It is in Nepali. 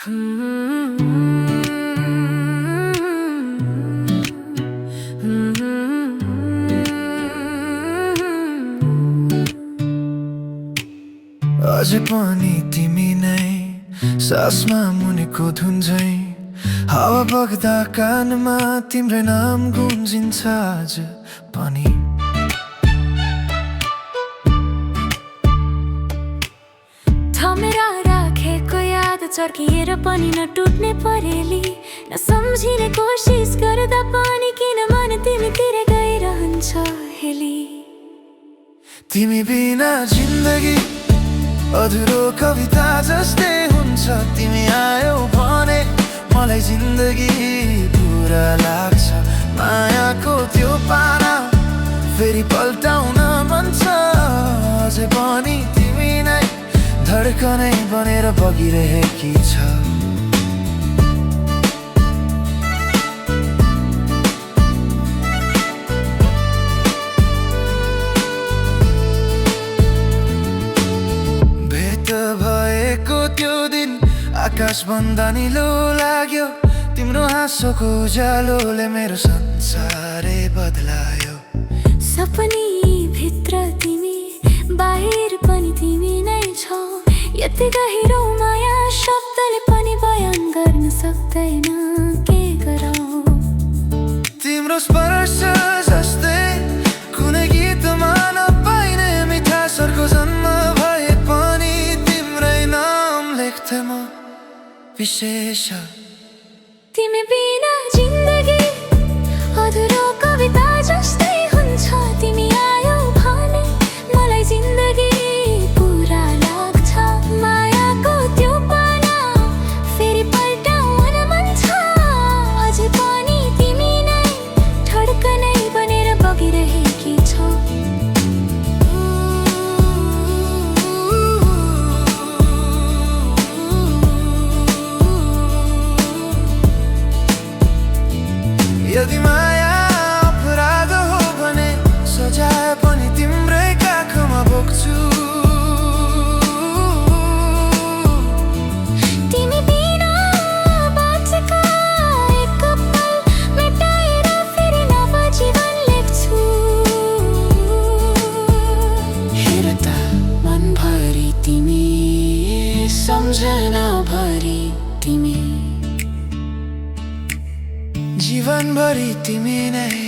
अझै पनि तिमी नै सासमा मुनिको धुन झै हावा बग्दा कानमा तिम्रै नाम गुन्जिन्छ आज पनि। थमेर राखेको याद चर्किएर पनि नटुट्ने परेली, नसम्झिने कोसिस गर्दा पनि किन मन तिमीतिर गइरहन्छ हेली। तिमी बिना जिन्दगी अधुरो कविता जस्तै हुन्छ, तिमी आयौ भने मलाई जिन्दगी पुरा लाग्छ। मायाको त्यो पाना फेरि पल्टाउन मन छ, अझै पनि तिमी नै धड्कनै बनेर बगिरहेकी छ। आकाश भन्दा निलो लाग्यो, तिम्रो हाँसोको उज्यालोले मेरो संसारै बदलायो। सपनी भित्र तिमी, बाहिर पनि तिमी नै छौ, यति गहिरो माया शब्दले पनि बयान गर्न सक्दैन, के गरौँ। तिम्रो स्पर्श जस्तै कुनै गीतमा नपाइने मिठा स्वरको जन्म भए पनि तिम्रै नाम लेख्थे म विशेष। तिमी बिना जिन्दगी अधुरो कविता जस्तै हुन्छ, तिमी आयौ भने मलाई जिन्दगी पुरा लाग्छ। मायाको त्यो पाना फेरि पल्टाउन मन छ, अझै पनि तिमी नै धड्कनै बनेर बगिरहेकी छौ। यदि माया अपराध हो भने सजाय पनि तिम्रै काखमा बोक्छु। तिमी बिना बाँचेका एक पल मेटाएर फेरि नव जीवन लेख्छु। हेर त मनभरि तिमी, सम्झनाभरि तिमी, जीवनभरि तिमी नै